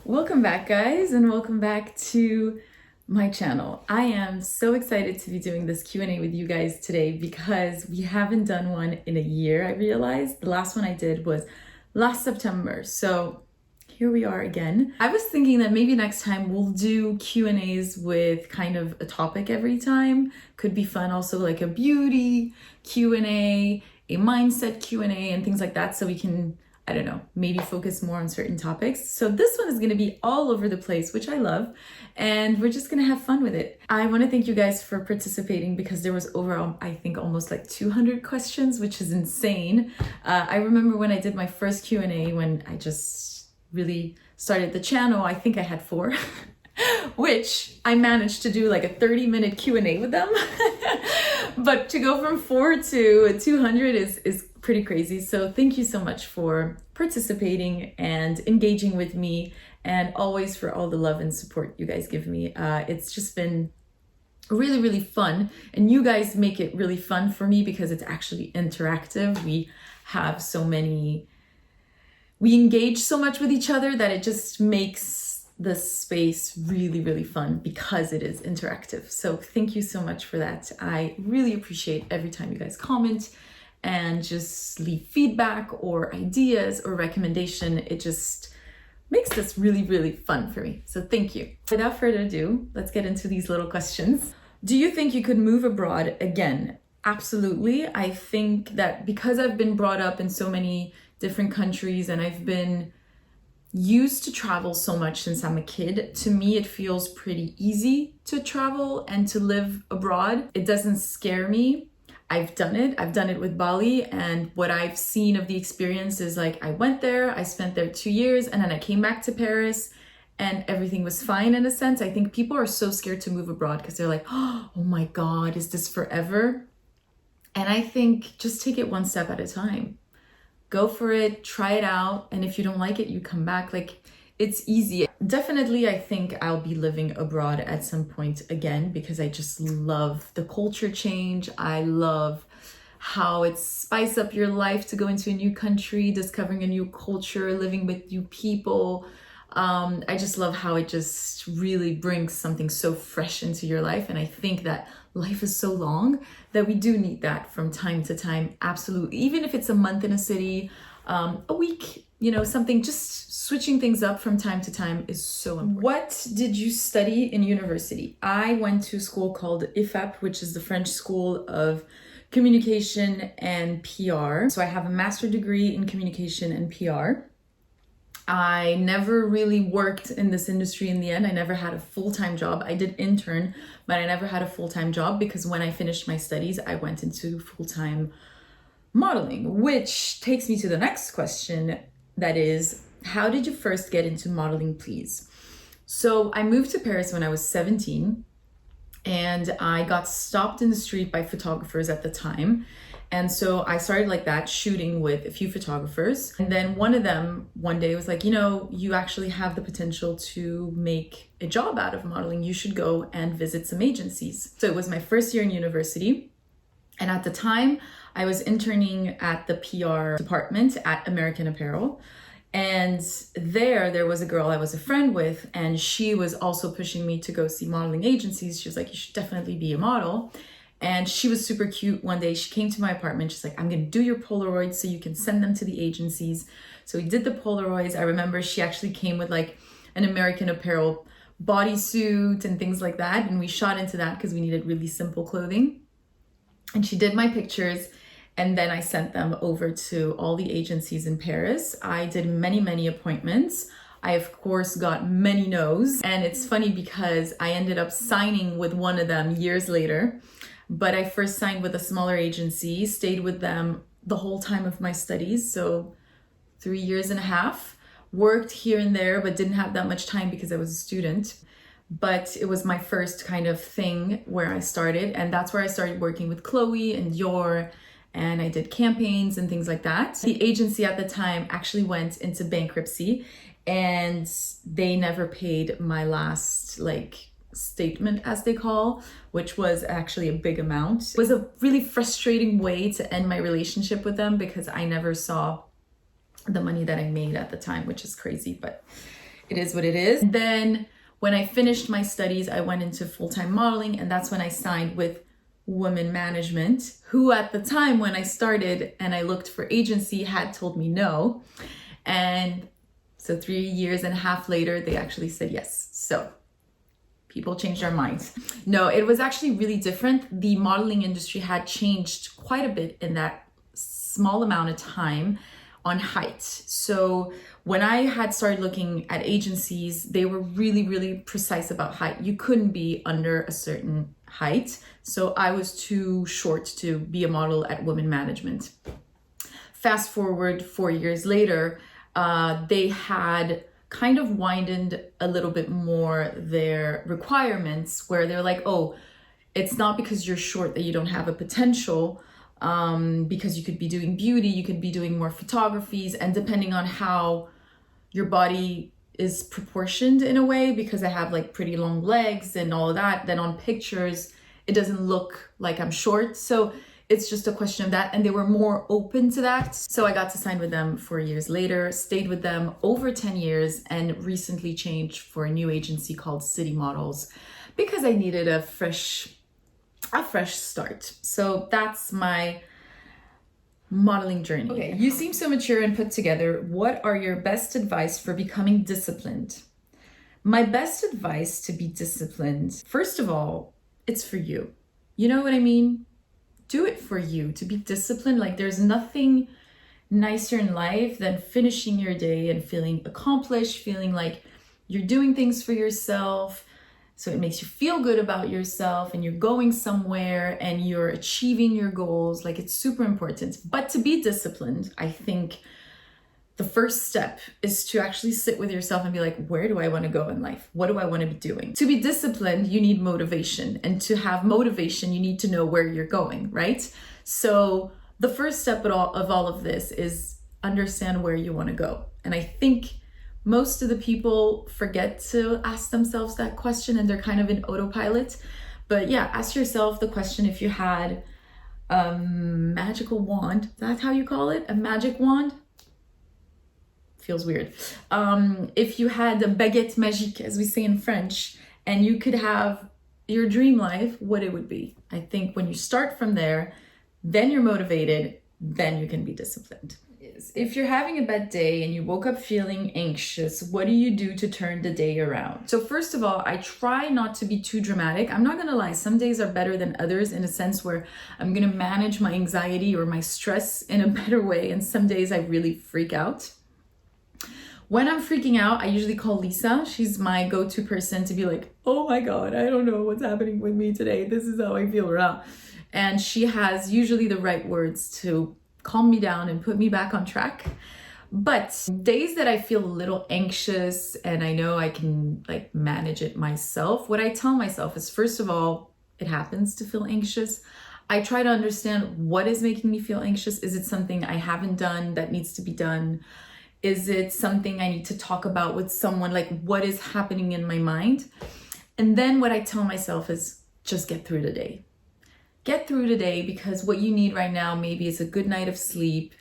Welcome back, guys, and welcome back to my channel. I am so excited to be doing this Q&A with you guys today because we haven't done one in a year. I realized the last one I did was last September, so here we are again. I was thinking that maybe next time we'll do Q&As with kind of a topic every time. Could be fun, also like a beauty Q&A, a mindset Q&A, and things like that, so we can, I don't know, maybe focus more on certain topics. So this one is going to be all over the place, which I love, and we're just going to have fun with it. I want to thank you guys for participating because there was overall, I think, almost like 200 questions, which is insane. I remember when I did my first Q&A, when I just really started the channel, I think I had 4, which I managed to do like a 30-minute Q&A with them. But to go from 4 to 200 is pretty crazy. So thank you so much for participating and engaging with me, and always for all the love and support you guys give me. It's just been really, really fun, and you guys make it really fun for me because it's actually interactive. We have so many, we engage so much with each other that it just makes the space really, really fun because it is interactive. So thank you so much for that. I really appreciate every time you guys comment and just leave feedback or ideas or recommendation. It just makes this really, really fun for me. So thank you. Without further ado, let's get into these little questions. Do you think you could move abroad again? Absolutely. I think that because I've been brought up in so many different countries and I've been used to travel so much since I'm a kid, to me it feels pretty easy to travel and to live abroad. It doesn't scare me. I've done it with Bali, and what I've seen of the experience is like I went there, I spent there 2 years, and then I came back to Paris and everything was fine in a sense. I think people are so scared to move abroad because they're like, oh my God, is this forever? And I think just take it one step at a time. Go for it, try it out, and if you don't like it, you come back. Like, it's easy. Definitely, I think I'll be living abroad at some point again because I just love the culture change. I love how it spices up your life to go into a new country, discovering a new culture, living with new people. I just love how it just really brings something so fresh into your life. And I think that life is so long that we do need that from time to time. Absolutely. Even if it's a month in a city, a week, something, just switching things up from time to time is so important. What did you study in university? I went to a school called IFAP, which is the French School of Communication and PR. So I have a master's degree in communication and PR. I never really worked in this industry in the end. I never had a full-time job. I did intern, but I never had a full-time job because when I finished my studies, I went into full-time modeling, which takes me to the next question. That is, how did you first get into modeling, please? So I moved to Paris when I was 17, and I got stopped in the street by photographers at the time. And so I started like that, shooting with a few photographers. And then one of them one day was like, you actually have the potential to make a job out of modeling. You should go and visit some agencies. So it was my first year in university. And at the time, I was interning at the PR department at American Apparel. And there was a girl I was a friend with, and she was also pushing me to go see modeling agencies. She was like, you should definitely be a model. And she was super cute. One day she came to my apartment. She's like, I'm going to do your Polaroids so you can send them to the agencies. So we did the Polaroids. I remember she actually came with like an American Apparel bodysuit and things like that. And we shot into that because we needed really simple clothing. And she did my pictures. And then I sent them over to all the agencies in Paris. I did many, many appointments. I, of course, got many no's. And it's funny because I ended up signing with one of them years later. But I first signed with a smaller agency, stayed with them the whole time of my studies. So 3.5 years, worked here and there, but didn't have that much time because I was a student. But it was my first kind of thing where I started. And that's where I started working with Chloe and Dior. And I did campaigns and things like that. The agency at the time actually went into bankruptcy, and they never paid my last statement, as they call, which was actually a big amount. It was a really frustrating way to end my relationship with them because I never saw the money that I made at the time, which is crazy, but it is what it is. And then when I finished my studies, I went into full-time modeling, and that's when I signed with Women Management, who at the time when I started and I looked for agency had told me no. And so 3.5 years later, they actually said yes. So people change their minds. No, it was actually really different. The modeling industry had changed quite a bit in that small amount of time on height. So when I had started looking at agencies, they were really, really precise about height. You couldn't be under a certain height. So I was too short to be a model at Women Management. Fast forward 4 years later, they had kind of widened a little bit more their requirements, where they're like, oh, it's not because you're short that you don't have a potential, because you could be doing beauty, you could be doing more photographies, and depending on how your body is proportioned in a way, because I have like pretty long legs and all of that, then on pictures, it doesn't look like I'm short. So it's just a question of that. And they were more open to that. So I got to sign with them 4 years later, stayed with them over 10 years, and recently changed for a new agency called City Models because I needed a fresh start. So that's my modeling journey. Okay, you seem so mature and put together. What are your best advice for becoming disciplined? My best advice to be disciplined, first of all, it's for you. You know what I mean? Do it for you, to be disciplined. Like, there's nothing nicer in life than finishing your day and feeling accomplished, feeling like you're doing things for yourself. So it makes you feel good about yourself and you're going somewhere and you're achieving your goals. Like, it's super important. But to be disciplined, I think the first step is to actually sit with yourself and be like, where do I want to go in life? What do I want to be doing? To be disciplined, you need motivation. And to have motivation, you need to know where you're going, right? So the first step of all of this is understand where you want to go. And I think most of the people forget to ask themselves that question, and they're kind of in autopilot. But yeah, ask yourself the question, if you had a magical wand, is that how you call it? A magic wand? Feels weird. If you had a baguette magique, as we say in French, and you could have your dream life, what it would be. I think when you start from there, then you're motivated, then you can be disciplined. If you're having a bad day and you woke up feeling anxious, what do you do to turn the day around? So first of all, I try not to be too dramatic. I'm not gonna lie, some days are better than others, in a sense where I'm gonna manage my anxiety or my stress in a better way, and some days I really freak out. When I'm freaking out, I usually call Lisa. She's my go-to person to be like, oh my God, I don't know what's happening with me today. This is how I feel right. And she has usually the right words to calm me down and put me back on track. But days that I feel a little anxious and I know I can like manage it myself, what I tell myself is, first of all, it happens to feel anxious. I try to understand what is making me feel anxious. Is it something I haven't done that needs to be done? Is it something I need to talk about with someone? Like, what is happening in my mind? And then what I tell myself is, just get through the day. Get through the day, because what you need right now maybe is a good night of sleep,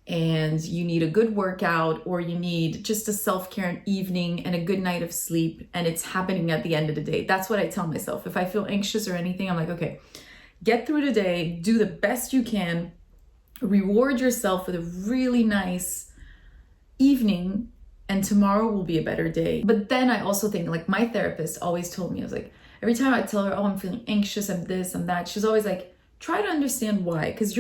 and you need a good workout, or you need just a self-care evening and a good night of sleep, and it's happening at the end of the day. That's what I tell myself. If I feel anxious or anything, I'm like, okay, get through the day, do the best you can, reward yourself with a really nice evening, and tomorrow will be a better day. But then I also think, like, my therapist always told me, I was like, every time I tell her, oh, I'm feeling anxious, I'm this, I'm that, she's always like, try to understand why, because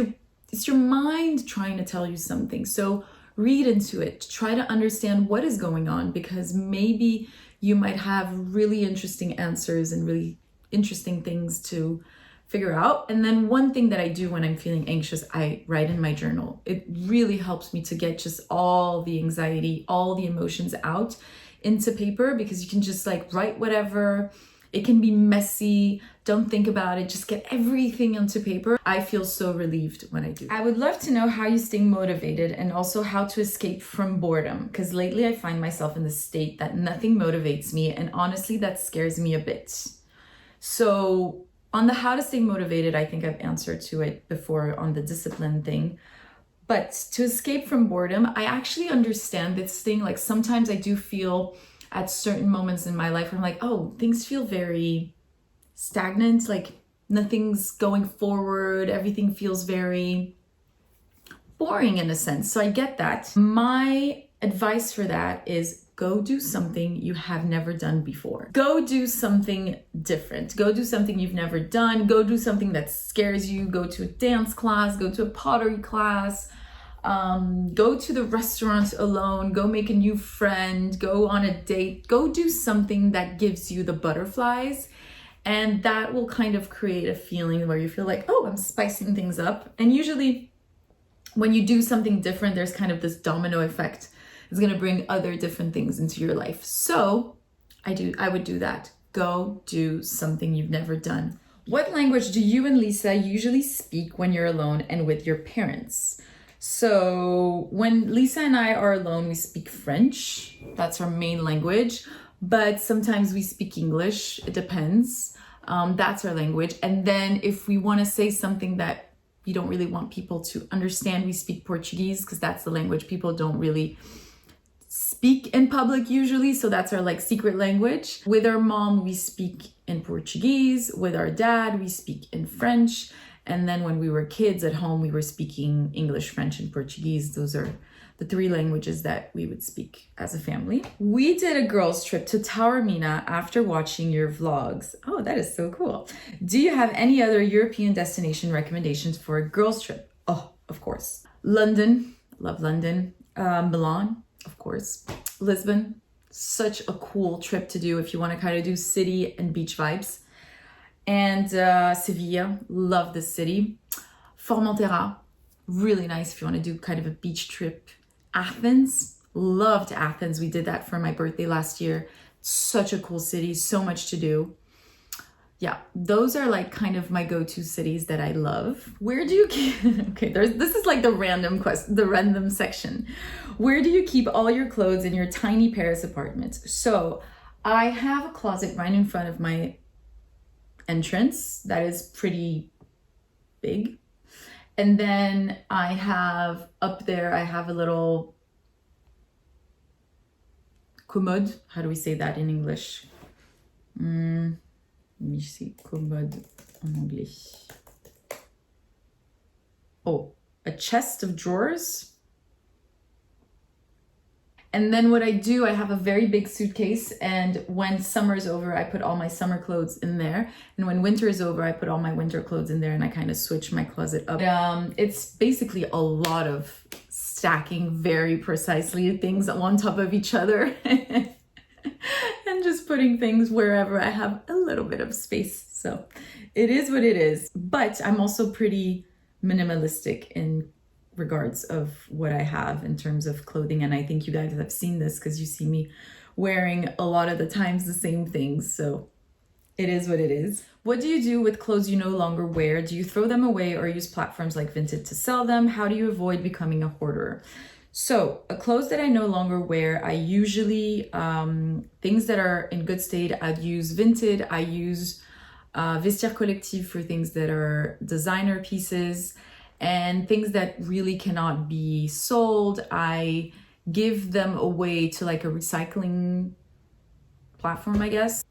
it's your mind trying to tell you something. So read into it, try to understand what is going on, because maybe you might have really interesting answers and really interesting things to figure out. And then one thing that I do when I'm feeling anxious, I write in my journal. It really helps me to get just all the anxiety, all the emotions out into paper, because you can just like write whatever. It can be messy. Don't think about it. Just get everything onto paper. I feel so relieved when I do. I would love to know how you stay motivated, and also how to escape from boredom, because lately I find myself in the state that nothing motivates me, and honestly, that scares me a bit. So on the how to stay motivated, I think I've answered to it before on the discipline thing. But to escape from boredom, I actually understand this thing. Like, sometimes I do feel at certain moments in my life where I'm like, oh, things feel very stagnant, like nothing's going forward, everything feels very boring in a sense. So I get that. My advice for that is go do something you have never done before. Go do something different. Go do something you've never done. Go do something that scares you. Go to a dance class, go to a pottery class, go to the restaurant alone, go make a new friend, go on a date, go do something that gives you the butterflies. And that will kind of create a feeling where you feel like, oh, I'm spicing things up. And usually when you do something different, there's kind of this domino effect. It's going to bring other different things into your life. So I would do that. Go do something you've never done. What language do you and Lisa usually speak when you're alone and with your parents? So when Lisa and I are alone, we speak French. That's our main language. But sometimes we speak English. It depends. That's our language. And then if we want to say something that we don't really want people to understand, we speak Portuguese, because that's the language people don't really speak in public usually. So that's our like secret language. With our mom, we speak in Portuguese. With our dad, we speak in French. And then when we were kids at home, we were speaking English, French, and Portuguese. Those are the three languages that we would speak as a family. We did a girls' trip to Taormina after watching your vlogs. Oh, that is so cool. Do you have any other European destination recommendations for a girls' trip? Oh, of course. London, love London. Milan, of course. Lisbon, such a cool trip to do if you want to kind of do city and beach vibes. And Sevilla, love this city. Formentera, really nice if you want to do kind of a beach trip. Athens, loved Athens. We did that for my birthday last year. Such a cool city, so much to do. Yeah, those are like kind of my go-to cities that I love. Where do you keep, okay, this is like the random section. Where do you keep all your clothes in your tiny Paris apartment? So I have a closet right in front of my entrance that is pretty big. And then I have up there, I have a little commode. How do we say that in English? Let me see, commode en anglais. Oh, a chest of drawers. And then what I do, I have a very big suitcase, and when summer's over, I put all my summer clothes in there. And when winter is over, I put all my winter clothes in there, and I kind of switch my closet up. It's basically a lot of stacking very precisely things on top of each other and just putting things wherever I have a little bit of space. So it is what it is. But I'm also pretty minimalistic in regards of what I have in terms of clothing. And I think you guys have seen this because you see me wearing a lot of the times the same things. So it is what it is. What do you do with clothes you no longer wear? Do you throw them away or use platforms like Vinted to sell them? How do you avoid becoming a hoarder? So clothes that I no longer wear, I usually, things that are in good state, I'd use Vinted. I use Vestiaire Collective for things that are designer pieces. And things that really cannot be sold, I give them away to like a recycling platform, I guess.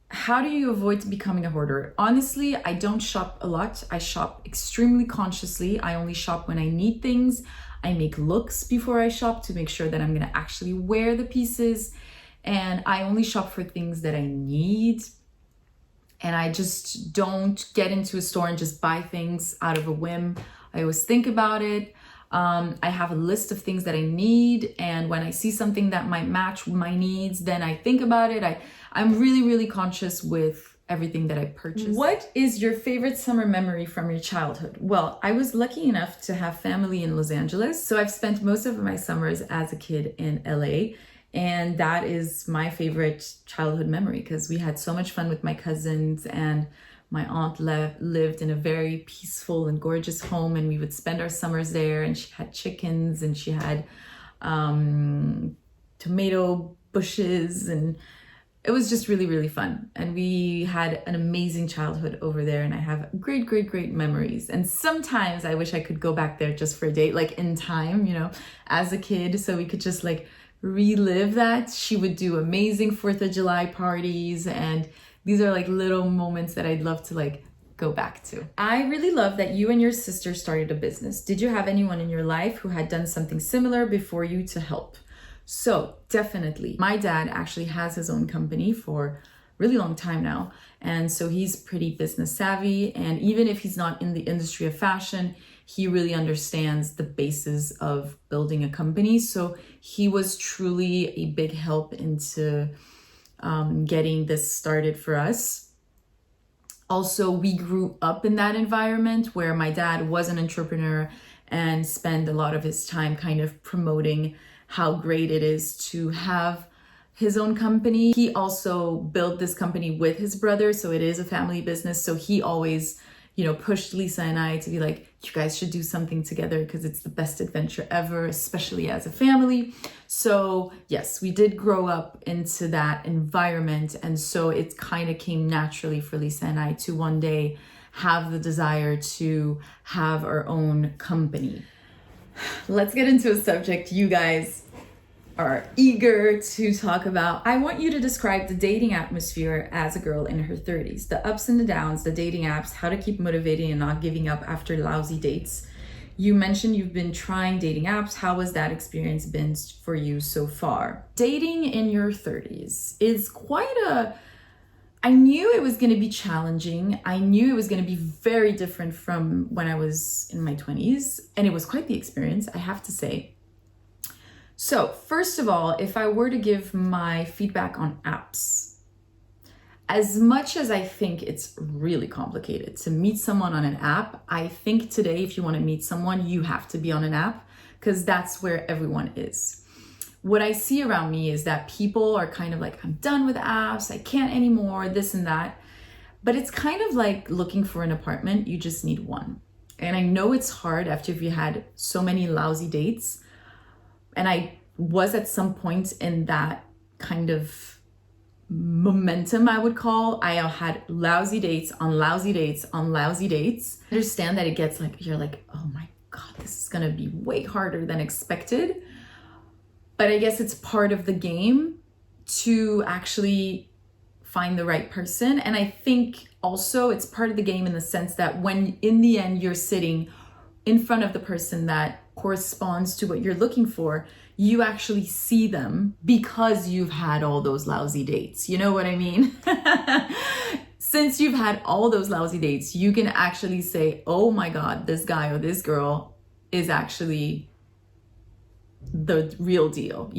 How do you avoid becoming a hoarder? Honestly, I don't shop a lot. I shop extremely consciously. I only shop when I need things. I make looks before I shop to make sure that I'm gonna actually wear the pieces. And I only shop for things that I need. And I just don't get into a store and just buy things out of a whim. I always think about it. I have a list of things that I need. And when I see something that might match my needs, then I think about it. I'm really, really conscious with everything that I purchase. What is your favorite summer memory from your childhood? Well, I was lucky enough to have family in Los Angeles. So I've spent most of my summers as a kid in LA. And that is my favorite childhood memory because we had so much fun with my cousins, and my aunt lived in a very peaceful and gorgeous home, and we would spend our summers there, and she had chickens and she had tomato bushes, and it was just really, really fun. And we had an amazing childhood over there, and I have great, great, great memories. And sometimes I wish I could go back there just for a day, like in time, you know, as a kid, so we could just like relive that. She would do amazing 4th of July parties, and these are like little moments that I'd love to like go back to. I really love that you and your sister started a business. Did you have anyone in your life who had done something similar before you to help? So definitely, my dad actually has his own company for a really long time now. And so he's pretty business savvy. And even if he's not in the industry of fashion, he really understands the basis of building a company. So he was truly a big help into getting this started for us. Also, we grew up in that environment where my dad was an entrepreneur and spent a lot of his time kind of promoting how great it is to have his own company. He also built this company with his brother, so it is a family business. So he always, pushed Lisa and I to be like, you guys should do something together because it's the best adventure ever, especially as a family. So yes, we did grow up into that environment. And so it kind of came naturally for Lisa and I to one day have the desire to have our own company. Let's get into a subject you guys are eager to talk about. I want you to describe the dating atmosphere as a girl in her 30s, the ups and the downs, the dating apps, how to keep motivating and not giving up after lousy dates. You mentioned you've been trying dating apps. How has that experience been for you so far? Dating in your 30s is I knew it was going to be challenging. I knew it was going to be very different from when I was in my 20s. And it was quite the experience, I have to say. So first of all, if I were to give my feedback on apps, as much as I think it's really complicated to meet someone on an app, I think today, if you want to meet someone, you have to be on an app because that's where everyone is. What I see around me is that people are kind of like, I'm done with apps, I can't anymore, this and that. But it's kind of like looking for an apartment, you just need one. And I know it's hard after you had so many lousy dates. And I was at some point in that kind of momentum, I would call. I had lousy dates on lousy dates on lousy dates. I understand that it gets like, you're like, oh my God, this is gonna be way harder than expected. But I guess it's part of the game to actually find the right person. And I think also it's part of the game in the sense that when in the end you're sitting in front of the person that corresponds to what you're looking for, you actually see them because you've had all those lousy dates. You know what I mean? Since you've had all those lousy dates, you can actually say, oh my God, this guy or this girl is actually the real deal,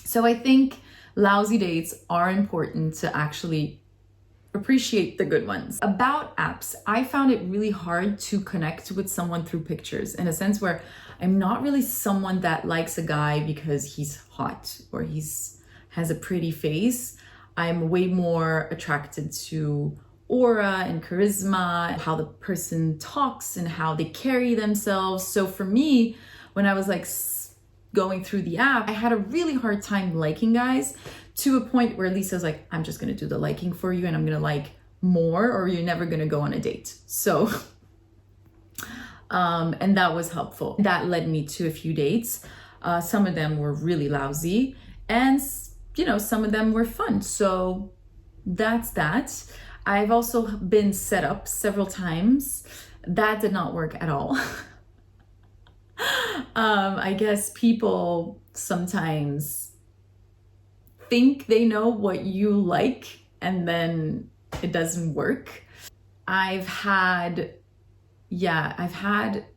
So I think lousy dates are important to actually appreciate the good ones. About apps, I found it really hard to connect with someone through pictures in a sense where I'm not really someone that likes a guy because he's hot or has a pretty face. I'm way more attracted to aura and charisma, how the person talks and how they carry themselves. So for me, when I was like going through the app, I had a really hard time liking guys to a point where Lisa's like, I'm just going to do the liking for you and I'm going to like more or you're never going to go on a date. So, and that was helpful. That led me to a few dates. Some of them were really lousy and, some of them were fun. So that's that. I've also been set up several times. That did not work at all. I guess people sometimes think they know what you like and then it doesn't work. I've had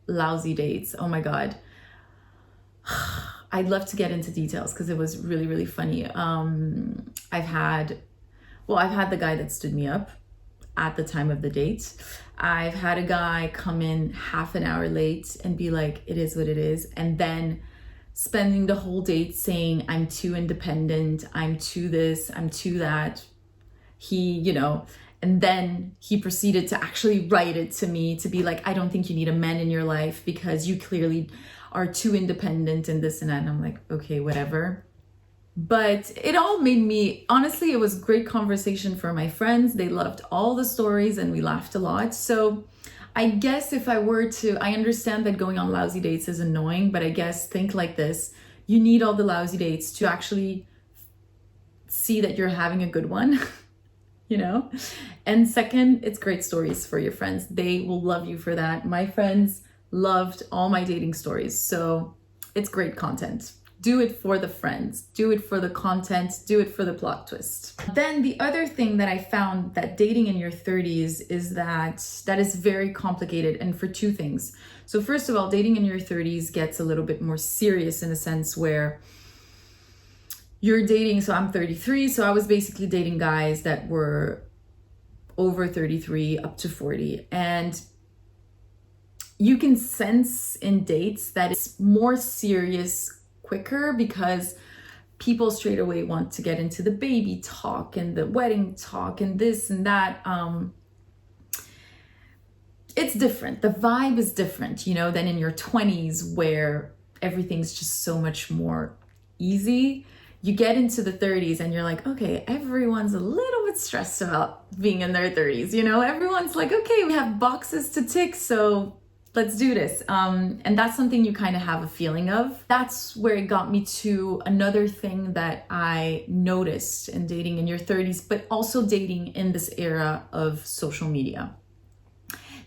lousy dates. Oh my God. I'd love to get into details because it was really, really funny. I've had the guy that stood me up at the time of the date. I've had a guy come in half an hour late and be like, it is what it is. And then spending the whole date saying, I'm too independent, I'm too this, I'm too that. And then he proceeded to actually write it to me to be like, I don't think you need a man in your life because you clearly are too independent and this and that. And I'm like, okay, whatever. But it all made me, honestly, it was great conversation for my friends. They loved all the stories and we laughed a lot. So I guess if I understand that going on lousy dates is annoying, but I guess think like this. you need all the lousy dates to actually see that you're having a good one, you know? And second, it's great stories for your friends. They will love you for that. My friends loved all my dating stories. So it's great content. Do it for the friends, do it for the content, do it for the plot twist. Then the other thing that I found that dating in your 30s is that is very complicated, and for two things. So first of all, dating in your 30s gets a little bit more serious in a sense where you're dating, so I'm 33, so I was basically dating guys that were over 33 up to 40. And you can sense in dates that it's more serious quicker because people straight away want to get into the baby talk and the wedding talk and this and that. It's different. The vibe is different, you know, than in your 20s where everything's just so much more easy. You get into the 30s and you're like, okay, everyone's a little bit stressed about being in their 30s. You know, everyone's like, okay, we have boxes to tick, so let's do this. And that's something you kind of have a feeling of. That's where it got me to another thing that I noticed in dating in your 30s, but also dating in this era of social media.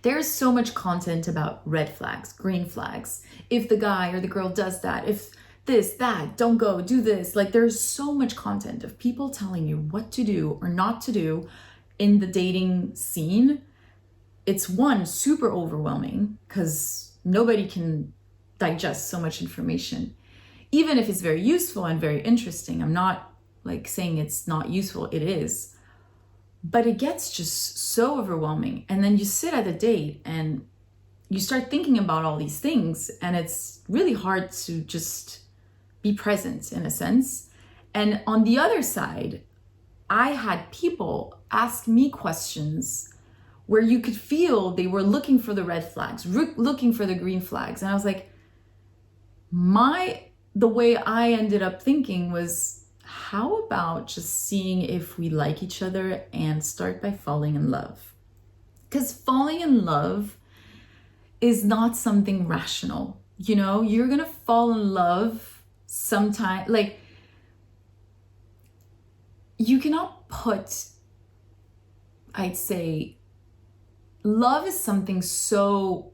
There's so much content about red flags, green flags. If the guy or the girl does that, if this, that, don't go, do this. Like there's so much content of people telling you what to do or not to do in the dating scene. It's one, super overwhelming because nobody can digest so much information, even if it's very useful and very interesting. I'm not like saying it's not useful, it is, but it gets just so overwhelming. And then you sit at a date and you start thinking about all these things, and it's really hard to just be present in a sense. And on the other side, I had people ask me questions where you could feel they were looking for the red flags, looking for the green flags. And I was like, the way I ended up thinking was, how about just seeing if we like each other and start by falling in love? Because falling in love is not something rational. You know, you're gonna fall in love sometime. Like, you cannot put, I'd say, love is something so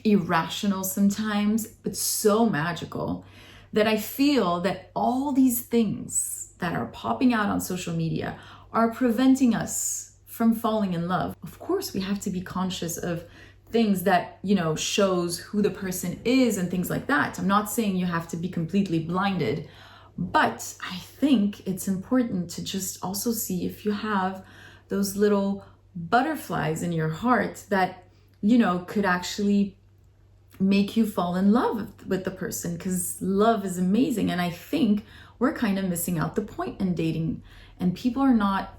irrational sometimes, but so magical that I feel that all these things that are popping out on social media are preventing us from falling in love. Of course, we have to be conscious of things that, you know, shows who the person is and things like that. I'm not saying you have to be completely blinded, but I think it's important to just also see if you have those little butterflies in your heart that, you know, could actually make you fall in love with the person, because love is amazing. And I think we're kind of missing out the point in dating, and people are not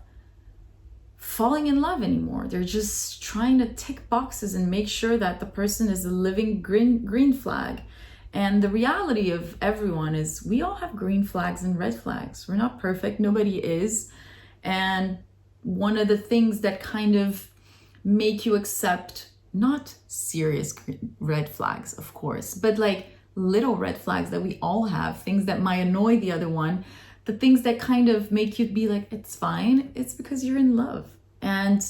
falling in love anymore. They're just trying to tick boxes and make sure that the person is a living green flag. And the reality of everyone is we all have green flags and red flags. We're not perfect. Nobody is. And one of the things that kind of make you accept not serious red flags, of course, but like little red flags that we all have, things that might annoy the other one, the things that kind of make you be like, it's fine, it's because you're in love. And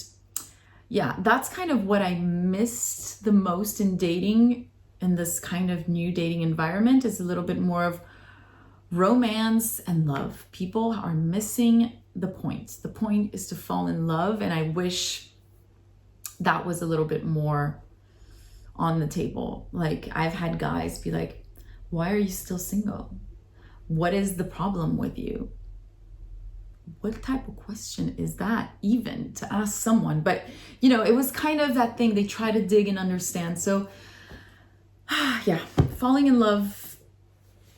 yeah, that's kind of what I missed the most in dating in this kind of new dating environment, is a little bit more of romance and love. People are missing the point. The point is to fall in love, and I wish that was a little bit more on the table. Like, I've had guys be like, why are you still single? What is the problem with you? What type of question is that even to ask someone? But, you know, it was kind of that thing. They try to dig and understand. So, yeah, falling in love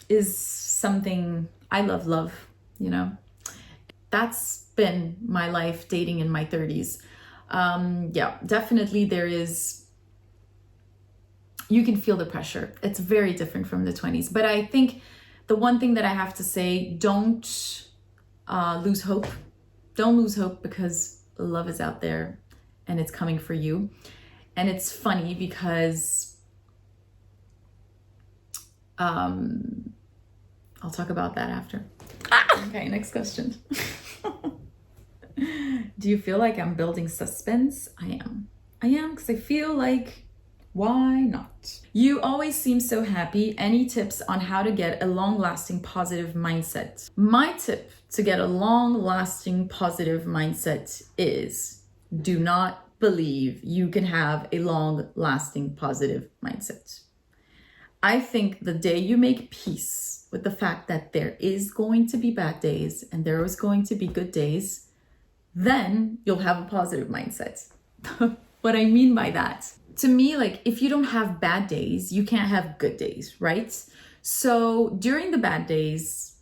is something, I love, you know. That's been my life dating in my 30s. Yeah, definitely there is, you can feel the pressure. It's very different from the 20s. But I think the one thing that I have to say, don't lose hope. Don't lose hope, because love is out there and it's coming for you. And it's funny because I'll talk about that after. Okay, next question. Do you feel like I'm building suspense? I am because I feel like, why not? You always seem so happy. Any tips on how to get a long-lasting positive mindset? My tip to get a long-lasting positive mindset is do not believe you can have a long-lasting positive mindset. I think the day you make peace with the fact that there is going to be bad days and there is going to be good days, then you'll have a positive mindset. What I mean by that, to me, like if you don't have bad days, you can't have good days, right? So during the bad days,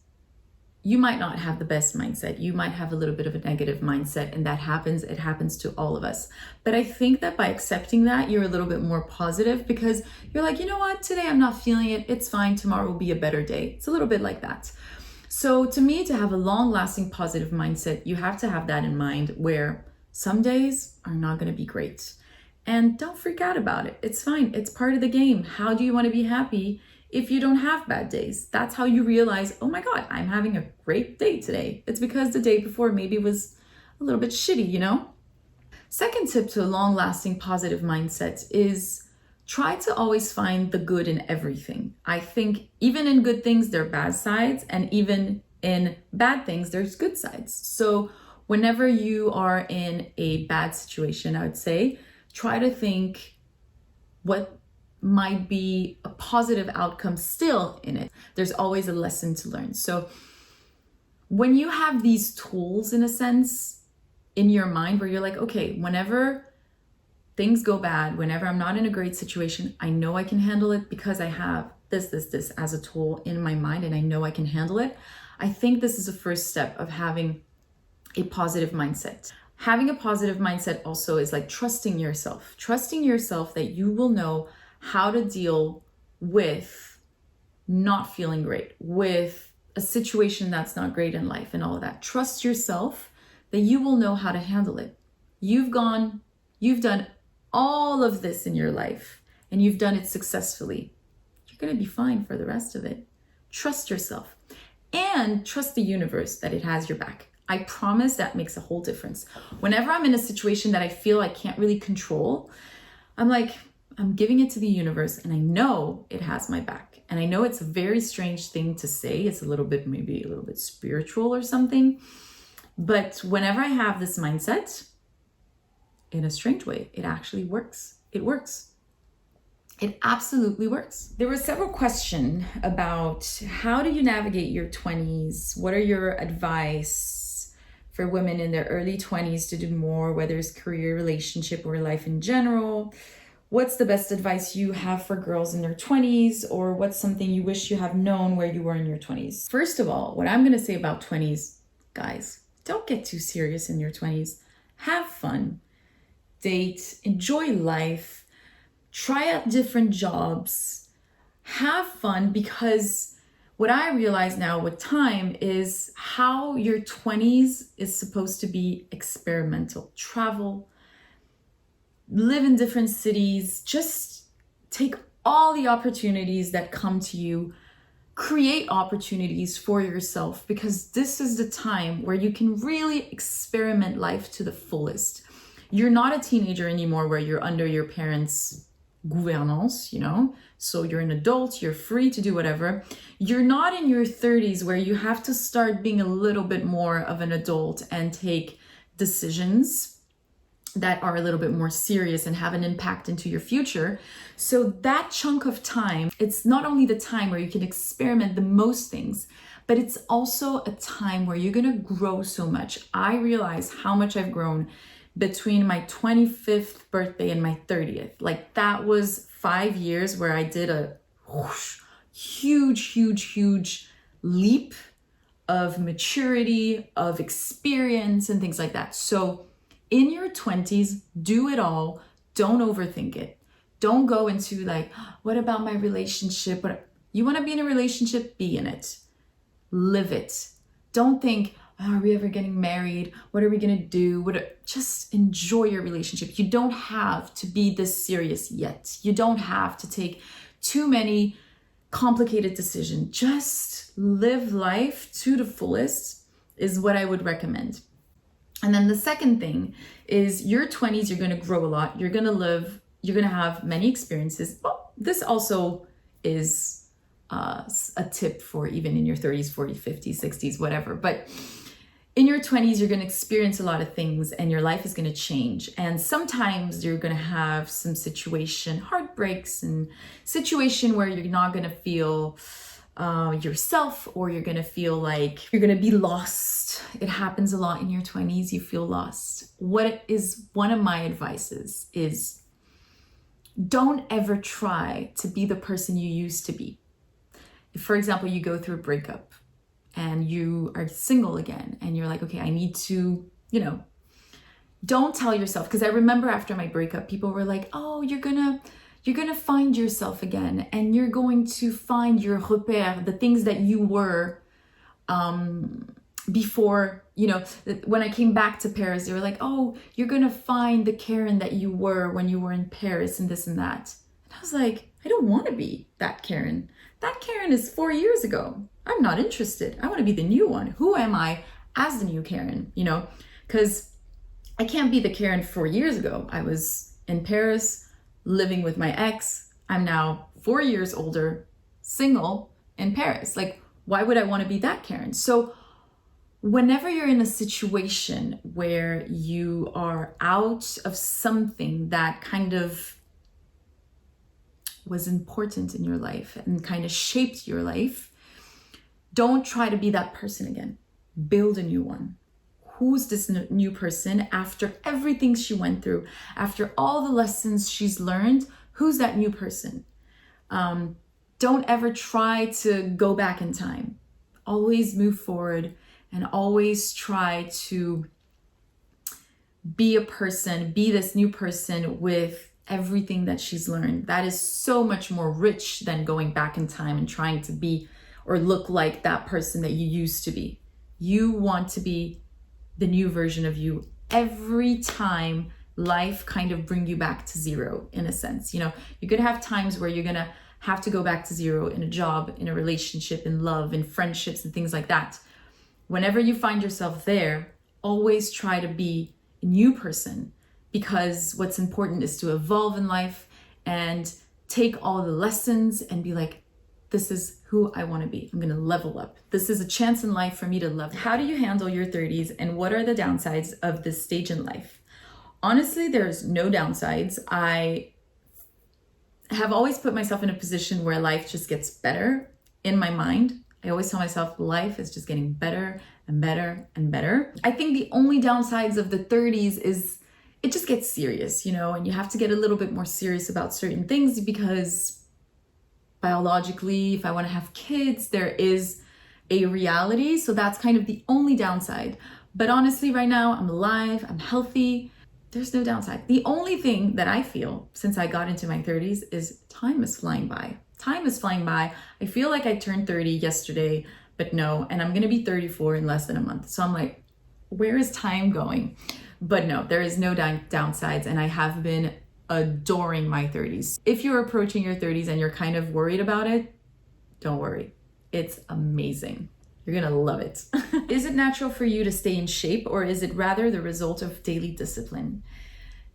you might not have the best mindset. You might have a little bit of a negative mindset, and that happens. It happens to all of us. But I think that by accepting that, you're a little bit more positive because you're like, you know what, today I'm not feeling it. It's fine. Tomorrow will be a better day. It's a little bit like that. So to me, to have a long-lasting positive mindset, you have to have that in mind where some days are not going to be great. And don't freak out about it. It's fine. It's part of the game. How do you want to be happy if you don't have bad days? That's how you realize, oh my God, I'm having a great day today. It's because the day before maybe was a little bit shitty, you know? Second tip to a long-lasting positive mindset is try to always find the good in everything. I think even in good things, there are bad sides, and even in bad things, there's good sides. So whenever you are in a bad situation, I would say, try to think what might be a positive outcome still in it. There's always a lesson to learn. So when you have these tools, in a sense, in your mind where you're like, okay, whenever things go bad, whenever I'm not in a great situation, I know I can handle it because I have this as a tool in my mind, and I know I can handle it. I think this is the first step of having a positive mindset. Having a positive mindset also is like trusting yourself that you will know how to deal with not feeling great, with a situation that's not great in life and all of that. Trust yourself that you will know how to handle it. You've done all of this in your life and you've done it successfully. You're going to be fine for the rest of it. Trust yourself and trust the universe that it has your back. I promise that makes a whole difference. Whenever I'm in a situation that I feel I can't really control, I'm giving it to the universe and I know it has my back. And I know it's a very strange thing to say. It's maybe a little bit spiritual or something. But whenever I have this mindset, in a strange way, it actually works. It works. It absolutely works. There were several questions about how do you navigate your 20s? What are your advice for women in their early 20s to do more, whether it's career, relationship, or life in general? What's the best advice you have for girls in their 20s, or what's something you wish you have known where you were in your 20s? First of all, what I'm going to say about 20s, guys, don't get too serious in your 20s. Have fun, date, enjoy life, try out different jobs, have fun, because what I realize now with time is how your 20s is supposed to be experimental. Travel, live in different cities, just take all the opportunities that come to you, create opportunities for yourself, because this is the time where you can really experiment life to the fullest. You're not a teenager anymore where you're under your parents' gouvernance, you know? So you're an adult, you're free to do whatever. You're not in your 30s where you have to start being a little bit more of an adult and take decisions that are a little bit more serious and have an impact into your future. So that chunk of time, it's not only the time where you can experiment the most things, but it's also a time where you're gonna grow so much. I realize how much I've grown between my 25th birthday and my 30th. Like that was 5 years where I did a huge leap of maturity, of experience and things like that. So in your 20s, do it all. Don't overthink it. Don't go into like, what about my relationship? You want to be in a relationship, be in it. Live it. Don't think, oh, are we ever getting married? What are we going to do? Just enjoy your relationship. You don't have to be this serious yet. You don't have to take too many complicated decision. Just live life to the fullest is what I would recommend. And then the second thing is your 20s, you're going to grow a lot. You're going to live, you're going to have many experiences. Well, this also is a tip for even in your 30s, 40s, 50s, 60s, whatever. But in your 20s, you're going to experience a lot of things and your life is going to change. And sometimes you're going to have some heartbreaks and situation where you're not going to feel yourself, or you're going to feel like you're going to be lost. It happens a lot in your 20s. You feel lost. What is one of my advices is don't ever try to be the person you used to be. If, for example, you go through a breakup and you are single again and you're like, okay, I need to, don't tell yourself. Because I remember after my breakup, people were like, oh, you're gonna find yourself again, and you're going to find your repère, the things that you were before, when I came back to Paris, they were like, oh, you're going to find the Karen that you were when you were in Paris and this and that. And I was like, I don't want to be that Karen. That Karen is 4 years ago. I'm not interested. I want to be the new one. Who am I as the new Karen? Because I can't be the Karen 4 years ago. I was in Paris living with my ex. I'm now 4 years older, single in Paris. Like, why would I want to be that Karen? So whenever you're in a situation where you are out of something that kind of was important in your life and kind of shaped your life, don't try to be that person again. Build a new one. Who's this new person after everything she went through, after all the lessons she's learned? Who's that new person? Don't ever try to go back in time. Always move forward and always try to be a person, be this new person with everything that she's learned. That is so much more rich than going back in time and trying to be or look like that person that you used to be. You want to be the new version of you every time life kind of bring you back to zero, in a sense. You're gonna have times where you're gonna have to go back to zero in a job, in a relationship, in love, in friendships and things like that. Whenever you find yourself there, always try to be a new person, because what's important is to evolve in life and take all the lessons and be like, this is who I want to be. I'm going to level up. This is a chance in life for me to level. How do you handle your 30s and what are the downsides of this stage in life? Honestly, there's no downsides. I have always put myself in a position where life just gets better in my mind. I always tell myself life is just getting better and better and better. I think the only downsides of the 30s is it just gets serious, and you have to get a little bit more serious about certain things, because biologically, if I want to have kids, there is a reality. So that's kind of the only downside. But honestly, right now, I'm alive, I'm healthy. There's no downside. The only thing that I feel since I got into my 30s is time is flying by. Time is flying by. I feel like I turned 30 yesterday, but no, and I'm going to be 34 in less than a month. So I'm like, where is time going? But no, there is no downsides, and I have been adoring my 30s. If you're approaching your 30s and you're kind of worried about it, don't worry. It's amazing. You're gonna love it. Is it natural for you to stay in shape, or is it rather the result of daily discipline?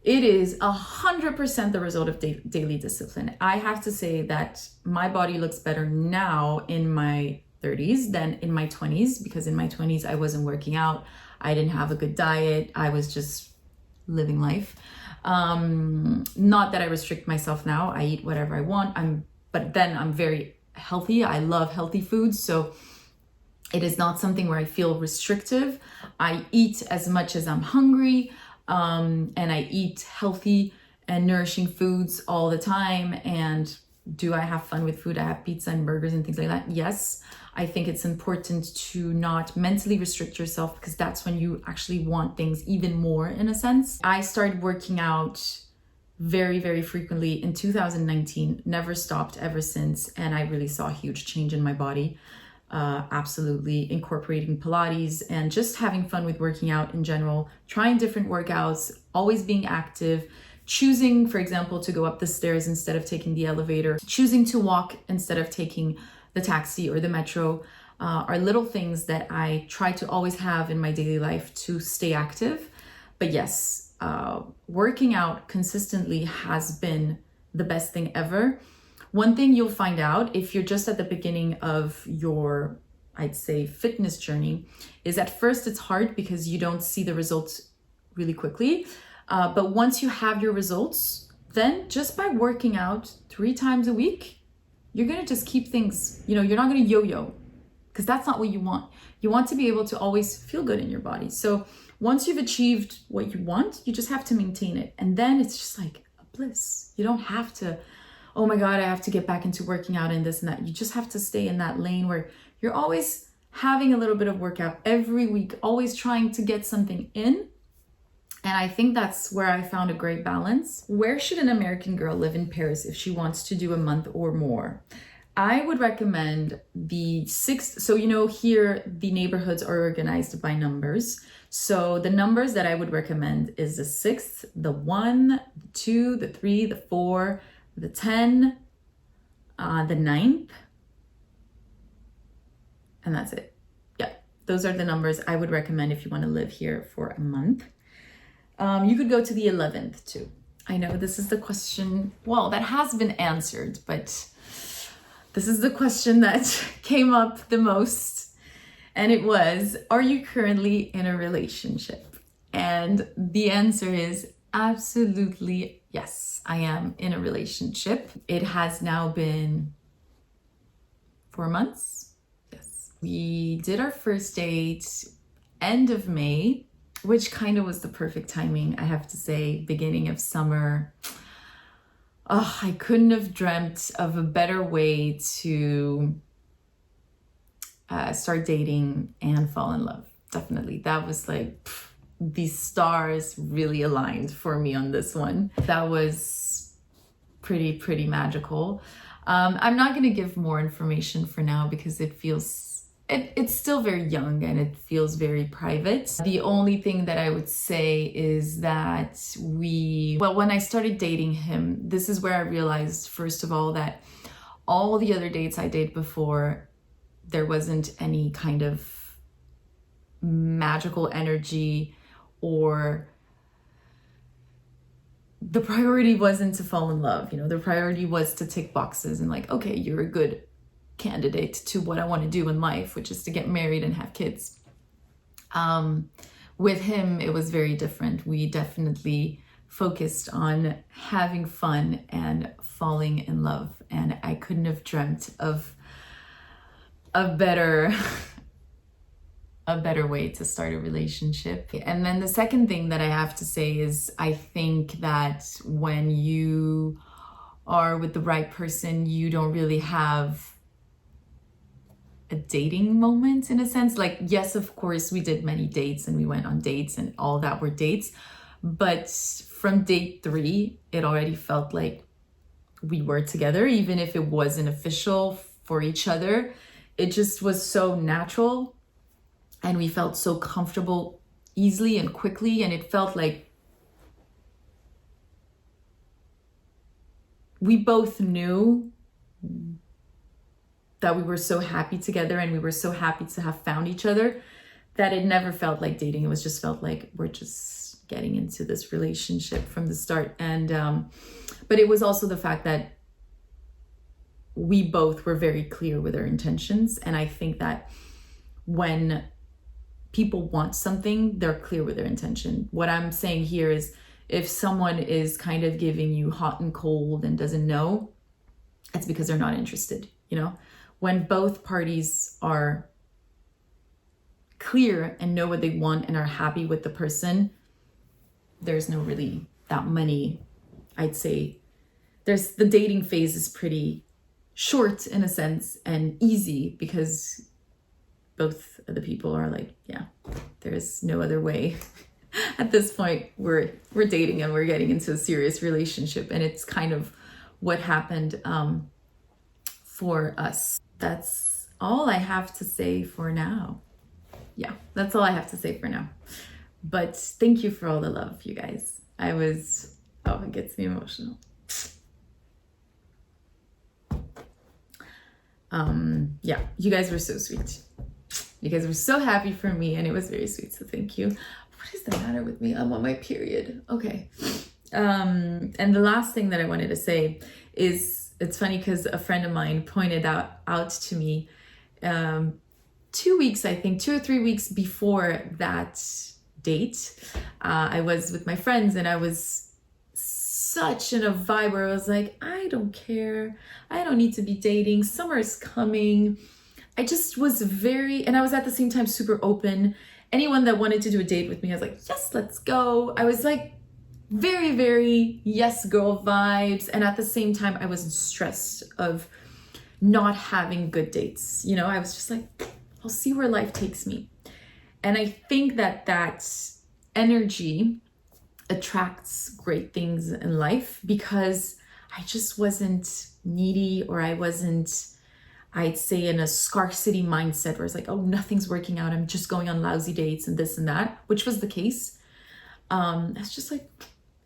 It is 100% the result of daily discipline. I have to say that my body looks better now in my 30s than in my 20s, because in my 20s I wasn't working out. I didn't have a good diet. I was just living life. Not that I restrict myself now. I eat whatever I want. But then I'm very healthy. I love healthy foods. So it is not something where I feel restrictive. I eat as much as I'm hungry. And I eat healthy and nourishing foods all the time. And do I have fun with food? I have pizza and burgers and things like that. Yes. I think it's important to not mentally restrict yourself, because that's when you actually want things even more, in a sense. I started working out very, very frequently in 2019, never stopped ever since. And I really saw a huge change in my body. Absolutely incorporating Pilates and just having fun with working out in general, trying different workouts, always being active, choosing, for example, to go up the stairs instead of taking the elevator, choosing to walk instead of taking the taxi or the metro, are little things that I try to always have in my daily life to stay active. But yes, working out consistently has been the best thing ever. One thing you'll find out if you're just at the beginning of your, I'd say, fitness journey, is at first it's hard because you don't see the results really quickly. But once you have your results, then just by working out 3 times a week, you're gonna just keep things, you're not gonna yo-yo, because that's not what you want. You want to be able to always feel good in your body. So once you've achieved what you want, you just have to maintain it. And then it's just like a bliss. You don't have to, oh my God, I have to get back into working out and this and that. You just have to stay in that lane where you're always having a little bit of workout every week, always trying to get something in. And I think that's where I found a great balance. Where should an American girl live in Paris if she wants to do a month or more? I would recommend the 6th. So, here the neighborhoods are organized by numbers. So the numbers that I would recommend is the 6th, the 1, the 2, the 3, the 4, the 10, the 9th. And that's it. Yeah, those are the numbers I would recommend if you want to live here for a month. You could go to the 11th too. I know this is the question, well, that has been answered, but this is the question that came up the most. And it was, are you currently in a relationship? And the answer is absolutely yes, I am in a relationship. It has now been 4 months. Yes. We did our first date end of May, which kind of was the perfect timing, I have to say, beginning of summer. Oh, I couldn't have dreamt of a better way to start dating and fall in love. Definitely. That was like, the stars really aligned for me on this one. That was pretty magical. I'm not going to give more information for now because it feels it's still very young and it feels very private. The only thing that I would say is that when I started dating him, this is where I realized, first of all, that all the other dates I dated before, there wasn't any kind of magical energy, or the priority wasn't to fall in love. The priority was to tick boxes and like, okay, you're a good candidate to what I want to do in life, which is to get married and have kids. With him, it was very different. We definitely focused on having fun and falling in love. And I couldn't have dreamt of a better way to start a relationship. And then the second thing that I have to say is, I think that when you are with the right person, you don't really have a dating moment in a sense. Like, yes, of course, we did many dates and we went on dates and all that were dates. But from date 3, it already felt like we were together, even if it wasn't official for each other. It just was so natural and we felt so comfortable easily and quickly. And it felt like we both knew that we were so happy together and we were so happy to have found each other that it never felt like dating. It was just felt like we're just getting into this relationship from the start. And but it was also the fact that we both were very clear with our intentions. And I think that when people want something, they're clear with their intention. What I'm saying here is, if someone is kind of giving you hot and cold and doesn't know, it's because they're not interested. When both parties are clear and know what they want and are happy with the person, there's no really that many, I'd say, the dating phase is pretty short in a sense and easy because both of the people are like, yeah, there's no other way. At this point, we're dating and we're getting into a serious relationship, and it's kind of what happened for us. That's all I have to say for now. Yeah, that's all I have to say for now. But thank you for all the love, you guys. I was Oh, it gets me emotional. Yeah, you guys were so sweet. You guys were so happy for me, and it was very sweet, so thank you. What is the matter with me? I'm on my period. Okay. And the last thing that I wanted to say is, it's funny because a friend of mine pointed out to me 2 weeks, I think 2 or 3 weeks before that date. I was with my friends and I was such in a vibe where I was like, I don't care. I don't need to be dating. Summer is coming. I just was and I was at the same time super open. Anyone that wanted to do a date with me, I was like, yes, let's go. I was like very, very yes girl vibes. And at the same time, I wasn't stressed of not having good dates. You know, I was just like, I'll see where life takes me. And I think that energy attracts great things in life, because I just wasn't needy, or I wasn't, I'd say, in a scarcity mindset where it's like, oh, nothing's working out. I'm just going on lousy dates and this and that, which was the case. It's just like,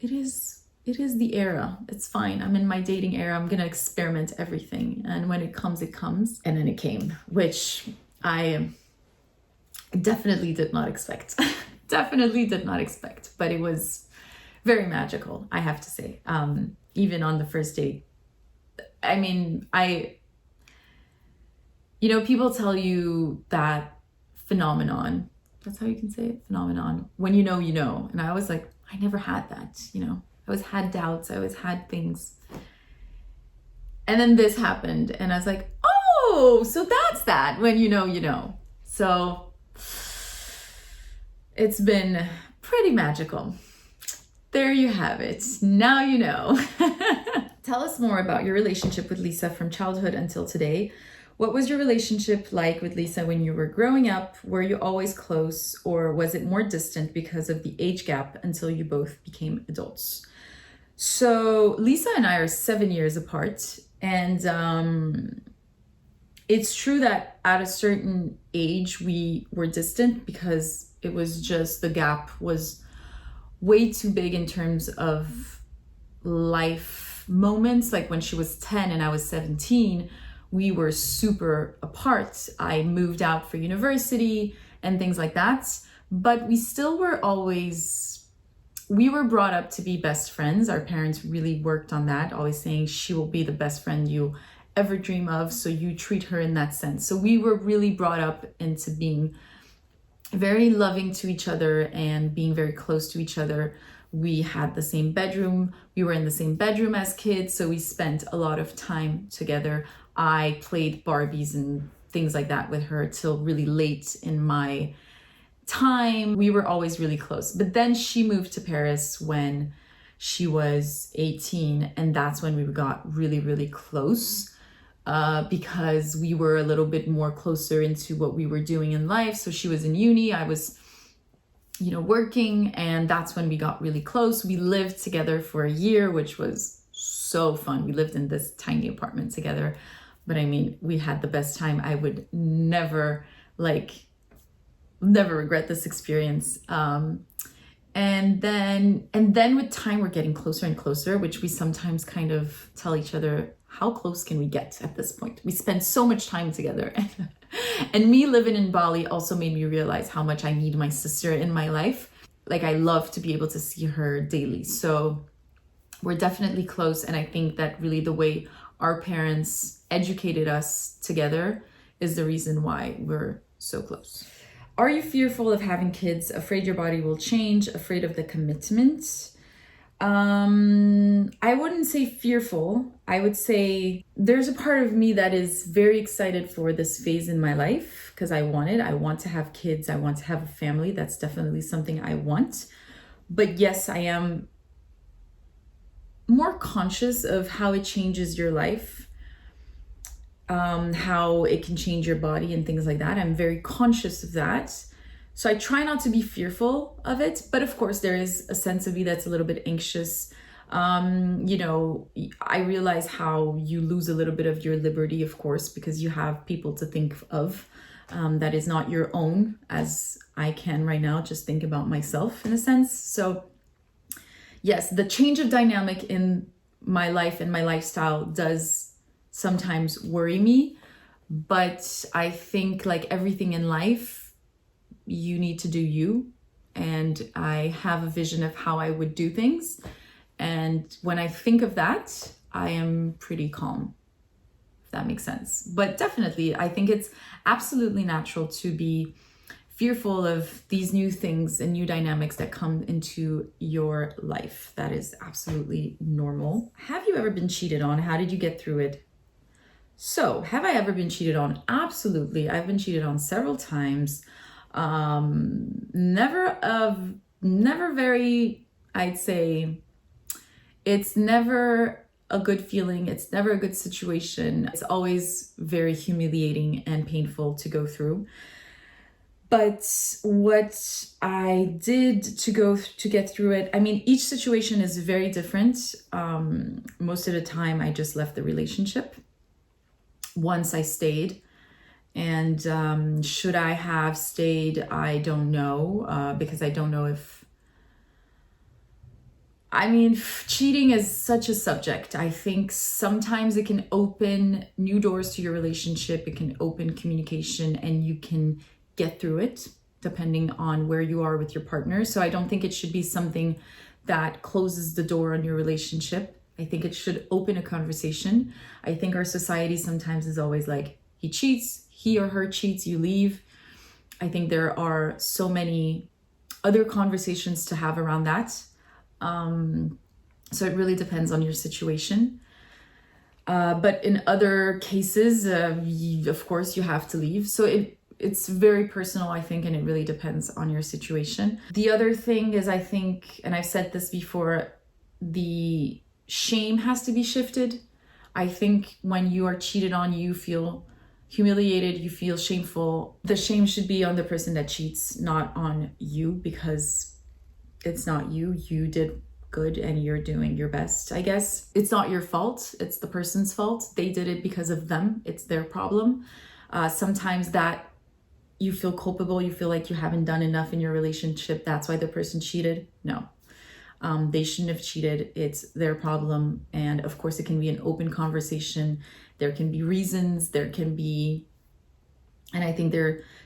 it is the era. It's fine. I'm in my dating era. I'm going to experiment everything. And when it comes, it comes. And then it came, which I definitely did not expect. Definitely did not expect. But it was very magical, I have to say. Even on the first date. I mean, people tell you that phenomenon. That's how you can say it, phenomenon. When you know, you know. And I was like, I never had that, I always had doubts. I always had things. And then this happened. And I was like, oh, so that's that. When you know, you know. So it's been pretty magical. There you have it. Now you know. Tell us more about your relationship with Lisa from childhood until today. What was your relationship like with Lisa when you were growing up? Were you always close, or was it more distant because of the age gap until you both became adults? So Lisa and I are 7 years apart, and it's true that at a certain age we were distant because it was just, the gap was way too big in terms of life moments. Like when she was 10 and I was 17, we were super apart. I moved out for university and things like that, but we still were we were brought up to be best friends. Our parents really worked on that, always saying she will be the best friend you ever dream of, so you treat her in that sense. So we were really brought up into being very loving to each other and being very close to each other. We had the same bedroom. We were in the same bedroom as kids, so we spent a lot of time together. I played Barbies and things like that with her till really late in my time. We were always really close. But then she moved to Paris when she was 18, and that's when we got really, really close. Because we were a little bit more closer into what we were doing in life. So she was in uni, I was, working, and that's when we got really close. We lived together for a year, which was so fun. We lived in this tiny apartment together, but I mean, we had the best time. I would never regret this experience. And then with time, we're getting closer and closer, which we sometimes kind of tell each other, how close can we get at this point? We spend so much time together. And me living in Bali also made me realize how much I need my sister in my life. Like, I love to be able to see her daily. So we're definitely close. And I think that really the way our parents educated us together is the reason why we're so close. Are you fearful of having kids? Afraid your body will change? Afraid of the commitment? I wouldn't say fearful. I would say there's a part of me that is very excited for this phase in my life because I want to have kids. I want to have a family. That's definitely something I want. But yes, I am more conscious of how it changes your life, how it can change your body and things like that. I'm very conscious of that. So I try not to be fearful of it, but of course there is a sense of me that's a little bit anxious. I realize how you lose a little bit of your liberty, of course, because you have people to think of that is not your own, as I can right now just think about myself in a sense. So yes, the change of dynamic in my life and my lifestyle does sometimes worry me. But I think, like everything in life, you need to do you. And I have a vision of how I would do things. And when I think of that, I am pretty calm, if that makes sense. But definitely, I think it's absolutely natural to be fearful of these new things and new dynamics that come into your life. That is absolutely normal. Have you ever been cheated on? How did you get through it? So, have I ever been cheated on? Absolutely. I've been cheated on several times. Never very, I'd say, it's never a good feeling. It's never a good situation. It's always very humiliating and painful to go through. But what I did to get through it, I mean, each situation is very different. Most of the time, I just left the relationship. Once I stayed, and should I have stayed? I don't know, because I don't know if, I mean, cheating is such a subject. I think sometimes it can open new doors to your relationship. It can open communication, and you can get through it depending on where you are with your partner. So I don't think it should be something that closes the door on your relationship. I think it should open a conversation. I think our society sometimes is always like, he cheats, he or her cheats, you leave. I think there are so many other conversations to have around that. So it really depends on your situation. But in other cases, of course, you have to leave. So it's very personal, I think, and it really depends on your situation. The other thing is, I think, and I've said this before, the shame has to be shifted. I think when you are cheated on, you feel humiliated, you feel shameful. The shame should be on the person that cheats, not on you, because it's not you. You did good and you're doing your best, I guess. It's not your fault. It's the person's fault. They did it because of them. It's their problem. Sometimes that you feel culpable, you feel like you haven't done enough in your relationship. That's why the person cheated. No. They shouldn't have cheated. It's their problem. And of course, it can be an open conversation. There can be reasons, and I think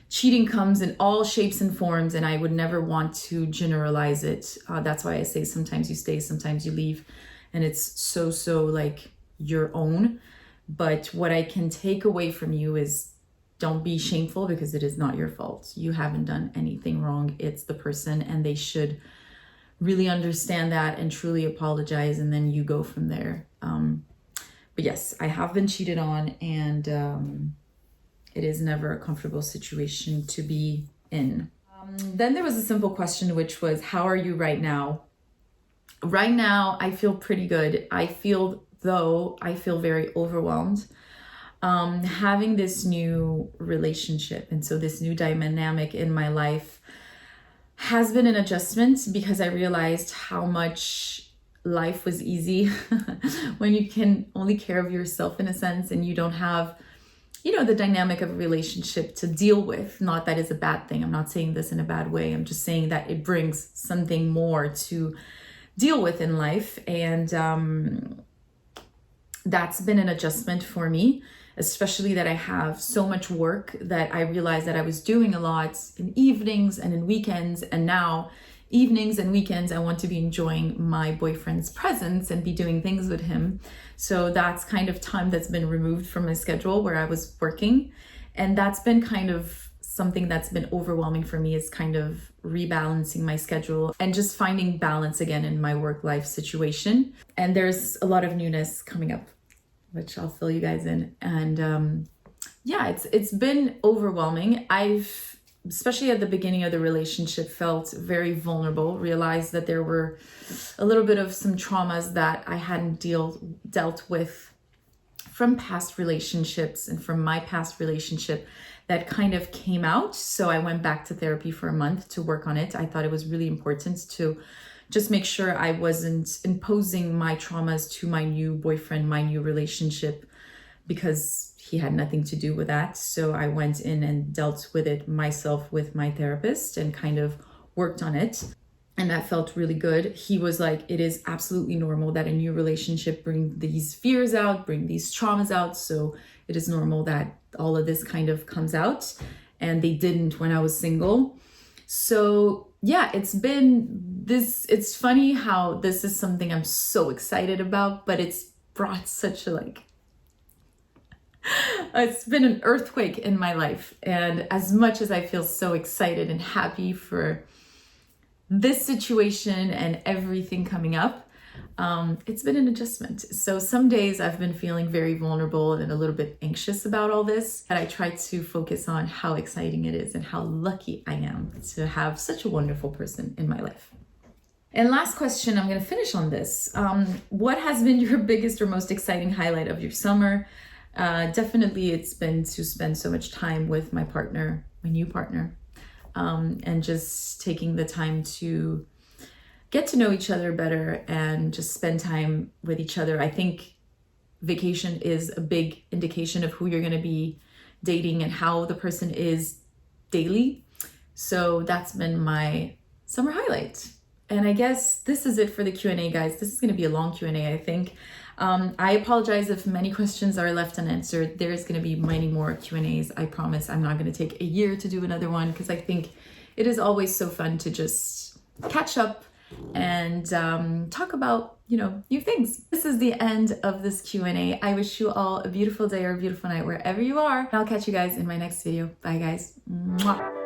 cheating comes in all shapes and forms, and I would never want to generalize it. That's why I say sometimes you stay, sometimes you leave, and it's so like your own. But what I can take away from you is, don't be shameful, because it is not your fault. You haven't done anything wrong. It's the person, and they should really understand that and truly apologize, and then you go from there. But yes, I have been cheated on, and it is never a comfortable situation to be in. Then there was a simple question, which was, how are you right now? Right now, I feel pretty good. I feel very overwhelmed. Having this new relationship, and so this new dynamic in my life has been an adjustment, because I realized how much life was easy when you can only care of yourself, in a sense, and you don't have, the dynamic of a relationship to deal with. Not that is a bad thing. I'm not saying this in a bad way. I'm just saying that it brings something more to deal with in life. And that's been an adjustment for me, especially that I have so much work that I realized that I was doing a lot in evenings and in weekends. And now evenings and weekends, I want to be enjoying my boyfriend's presence and be doing things with him. So that's kind of time that's been removed from my schedule where I was working. And that's been kind of something that's been overwhelming for me, is kind of rebalancing my schedule and just finding balance again in my work-life situation. And there's a lot of newness coming up, which I'll fill you guys in. And it's been overwhelming. Especially at the beginning of the relationship, felt very vulnerable, realized that there were a little bit of some traumas that I hadn't dealt with from past relationships and from my past relationship that kind of came out. So I went back to therapy for a month to work on it. I thought it was really important to just make sure I wasn't imposing my traumas to my new boyfriend, my new relationship, because he had nothing to do with that. So I went in and dealt with it myself with my therapist and kind of worked on it. and that felt really good. He was like, it is absolutely normal that a new relationship bring these fears out, bring these traumas out. So it is normal that all of this kind of comes out. And they didn't when I was single. So yeah, it's funny how this is something I'm so excited about, but it's brought such a it's been an earthquake in my life. And as much as I feel so excited and happy for this situation and everything coming up, it's been an adjustment. So some days I've been feeling very vulnerable and a little bit anxious about all this, and I try to focus on how exciting it is and how lucky I am to have such a wonderful person in my life. And last question, I'm going to finish on this. What has been your biggest or most exciting highlight of your summer? Definitely it's been to spend so much time with my partner, my new partner, and just taking the time to get to know each other better and just spend time with each other. I think vacation is a big indication of who you're going to be dating and how the person is daily. So that's been my summer highlight. And I guess this is it for the Q&A, guys. This is going to be a long Q&A, I think. I apologize if many questions are left unanswered. There's going to be many more Q&As. I promise I'm not going to take a year to do another one, because I think it is always so fun to just catch up and talk about, new things. This is the end of this Q&A. I wish you all a beautiful day or a beautiful night wherever you are. I'll catch you guys in my next video. Bye, guys. Mwah.